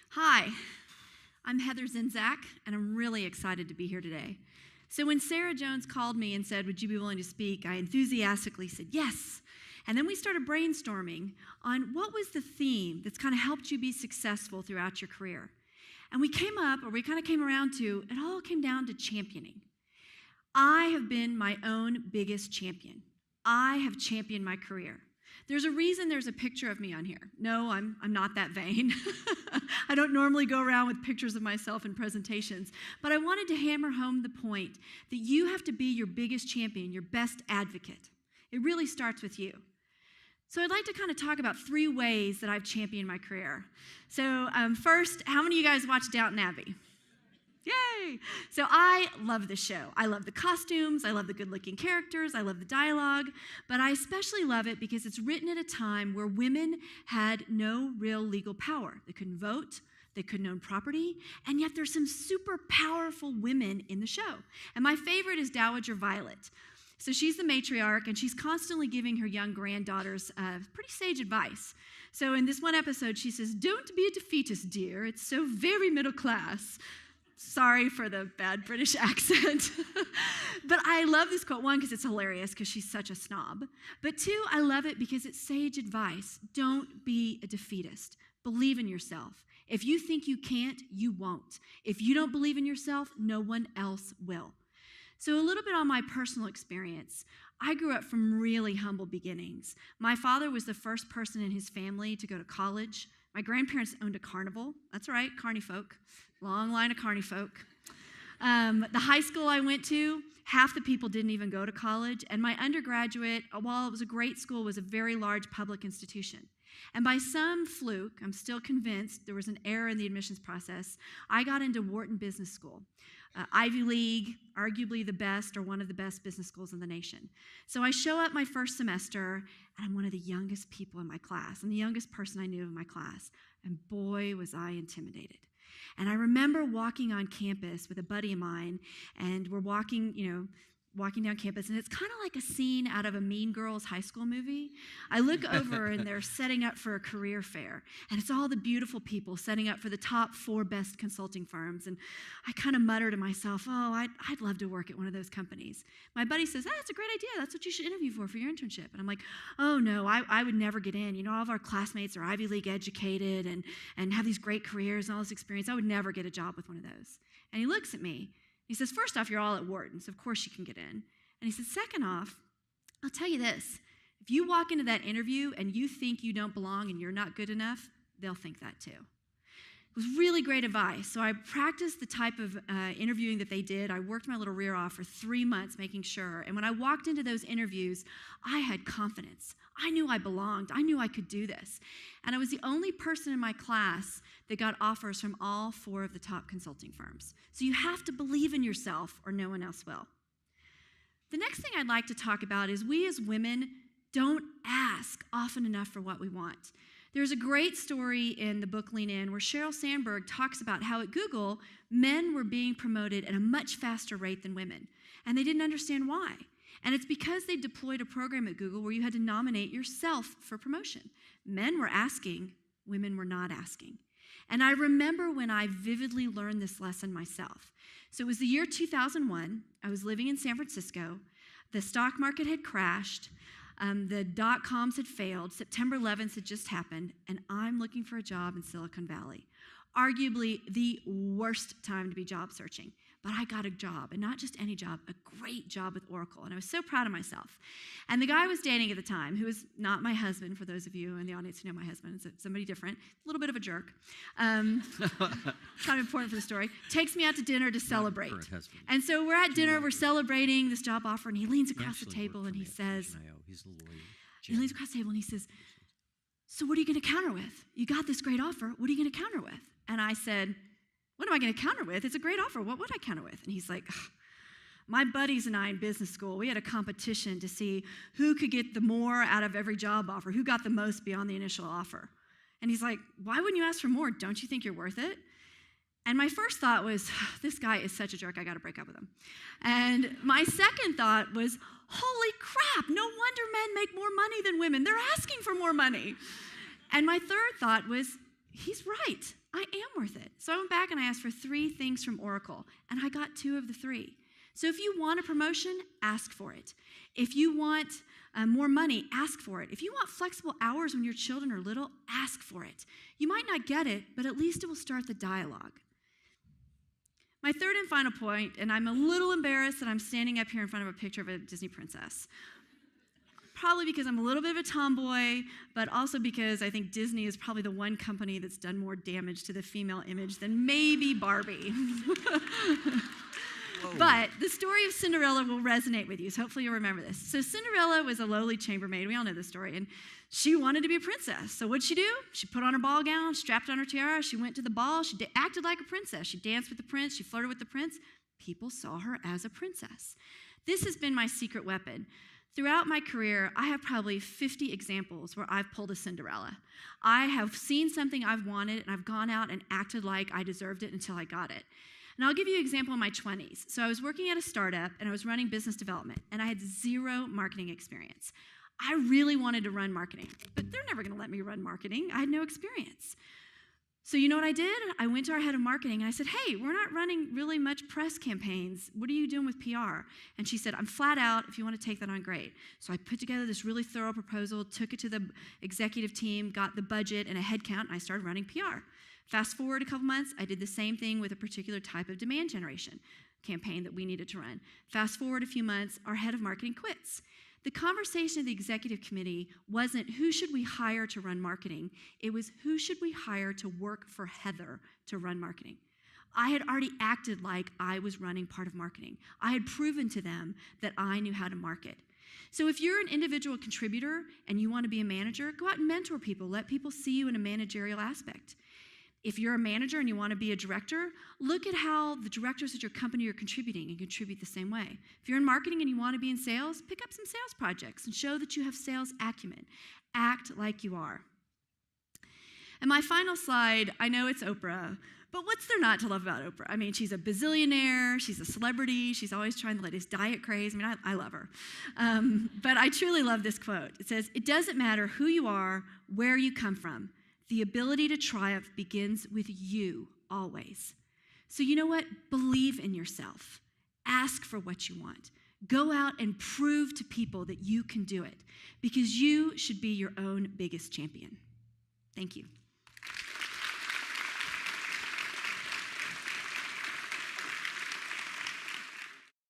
Hi, I'm Heather Zynczak, and I'm really excited to be here today. So when Sarah Jones called me and said, would you be willing to speak, I enthusiastically said yes. And then we started brainstorming on what was the theme that's kind of helped you be successful throughout your career. And we came around to, it all came down to championing. I have been my own biggest champion. I have championed my career. There's a reason there's a picture of me on here. No, I'm not that vain. I don't normally go around with pictures of myself in presentations, but I wanted to hammer home the point that you have to be your biggest champion, your best advocate. It really starts with you. So I'd like to kind of talk about 3 ways that I've championed my career. So first, how many of you guys watch Downton Abbey? Yay! So I love the show. I love the costumes, I love the good-looking characters, I love the dialogue, but I especially love it because it's written at a time where women had no real legal power. They couldn't vote, they couldn't own property, and yet there's some super powerful women in the show. And my favorite is Dowager Violet. So she's the matriarch, and she's constantly giving her young granddaughters pretty sage advice. So in this one episode, she says, "Don't be a defeatist, dear. It's so very middle class." Sorry for the bad British accent. But I love this quote, 1, because it's hilarious, because she's such a snob. But 2, I love it because it's sage advice. Don't be a defeatist. Believe in yourself. If you think you can't, you won't. If you don't believe in yourself, no one else will. So a little bit on my personal experience. I grew up from really humble beginnings. My father was the first person in his family to go to college. My grandparents owned a carnival. That's right, carny folk. Long line of carny folk. The high school I went to, half the people didn't even go to college. And my undergraduate, while it was a great school, was a very large public institution. And by some fluke, I'm still convinced there was an error in the admissions process, I got into Wharton Business School. Ivy League, arguably the best or one of the best business schools in the nation. So I show up my first semester, and I'm one of the youngest people in my class. I'm the youngest person I knew in my class. And boy, was I intimidated. And I remember walking on campus with a buddy of mine, and we're walking down campus, and it's kind of like a scene out of a Mean Girls high school movie. I look over, and they're setting up for a career fair, and it's all the beautiful people setting up for the top 4 best consulting firms, and I kind of mutter to myself, oh, I'd love to work at one of those companies. My buddy says, that's a great idea. That's what you should interview for your internship. And I'm like, oh, no, I would never get in. All of our classmates are Ivy League educated and have these great careers and all this experience. I would never get a job with one of those. And he looks at me. He says, first off, you're all at Wharton, so of course you can get in. And he said, second off, I'll tell you this. If you walk into that interview and you think you don't belong and you're not good enough, they'll think that too. It was really great advice. So I practiced the type of interviewing that they did. I worked my little rear off for 3 months making sure. And when I walked into those interviews, I had confidence. I knew I belonged. I knew I could do this. And I was the only person in my class that got offers from all 4 of the top consulting firms. So you have to believe in yourself or no one else will. The next thing I'd like to talk about is we as women don't ask often enough for what we want. There's a great story in the book Lean In where Sheryl Sandberg talks about how at Google, men were being promoted at a much faster rate than women. And they didn't understand why. And it's because they deployed a program at Google where you had to nominate yourself for promotion. Men were asking, women were not asking. And I remember when I vividly learned this lesson myself. So it was the year 2001. I was living in San Francisco. The stock market had crashed. The dot-coms had failed. September 11th had just happened, and I'm looking for a job in Silicon Valley. Arguably the worst time to be job searching. But I got a job, and not just any job, a great job with Oracle, and I was so proud of myself. And the guy I was dating at the time, who was not my husband, for those of you in the audience who know my husband, is somebody different, a little bit of a jerk, kind of important for the story, takes me out to dinner to celebrate. And so we're at dinner, we're celebrating this job offer, and he leans across the table and he says, he leans across the table and he says, so what are you going to counter with? You got this great offer, what are you going to counter with? And I said, what am I going to counter with? It's a great offer. What would I counter with? And he's like, my buddies and I in business school, we had a competition to see who could get the more out of every job offer, who got the most beyond the initial offer. And he's like, why wouldn't you ask for more? Don't you think you're worth it? And my first thought was, this guy is such a jerk, I got to break up with him. And my second thought was, holy crap, no wonder men make more money than women. They're asking for more money. And my third thought was, he's right. I am worth it. So I went back and I asked for 3 things from Oracle, and I got 2 of the 3. So if you want a promotion, ask for it. If you want more money, ask for it. If you want flexible hours when your children are little, ask for it. You might not get it, but at least it will start the dialogue. My third and final point, and I'm a little embarrassed that I'm standing up here in front of a picture of a Disney princess. Probably because I'm a little bit of a tomboy, but also because I think Disney is probably the one company that's done more damage to the female image than maybe Barbie. But the story of Cinderella will resonate with you, so hopefully you'll remember this. So Cinderella was a lowly chambermaid. We all know this story. And she wanted to be a princess. So what'd she do? She put on her ball gown, strapped on her tiara. She went to the ball. She acted like a princess. She danced with the prince. She flirted with the prince. People saw her as a princess. This has been my secret weapon. Throughout my career, I have probably 50 examples where I've pulled a Cinderella. I have seen something I've wanted, and I've gone out and acted like I deserved it until I got it. And I'll give you an example in my 20s. So I was working at a startup, and I was running business development, and I had 0 marketing experience. I really wanted to run marketing, but they're never going to let me run marketing. I had no experience. So you know what I did? I went to our head of marketing, and I said, hey, we're not running really much press campaigns. What are you doing with PR? And she said, I'm flat out. If you want to take that on, great. So I put together this really thorough proposal, took it to the executive team, got the budget and a head count, and I started running PR. Fast forward a couple months, I did the same thing with a particular type of demand generation campaign that we needed to run. Fast forward a few months, our head of marketing quits. The conversation of the executive committee wasn't who should we hire to run marketing, it was who should we hire to work for Heather to run marketing. I had already acted like I was running part of marketing. I had proven to them that I knew how to market. So if you're an individual contributor and you want to be a manager, go out and mentor people. Let people see you in a managerial aspect. If you're a manager and you want to be a director, look at how the directors at your company are contributing and contribute the same way. If you're in marketing and you want to be in sales, pick up some sales projects and show that you have sales acumen. Act like you are. And my final slide, I know it's Oprah, but what's there not to love about Oprah? I mean, she's a bazillionaire, she's a celebrity, she's always trying the latest diet craze. I mean, I love her. But I truly love this quote. It says, it doesn't matter who you are, where you come from. The ability to triumph begins with you, always. So you know what? Believe in yourself. Ask for what you want. Go out and prove to people that you can do it, because you should be your own biggest champion. Thank you.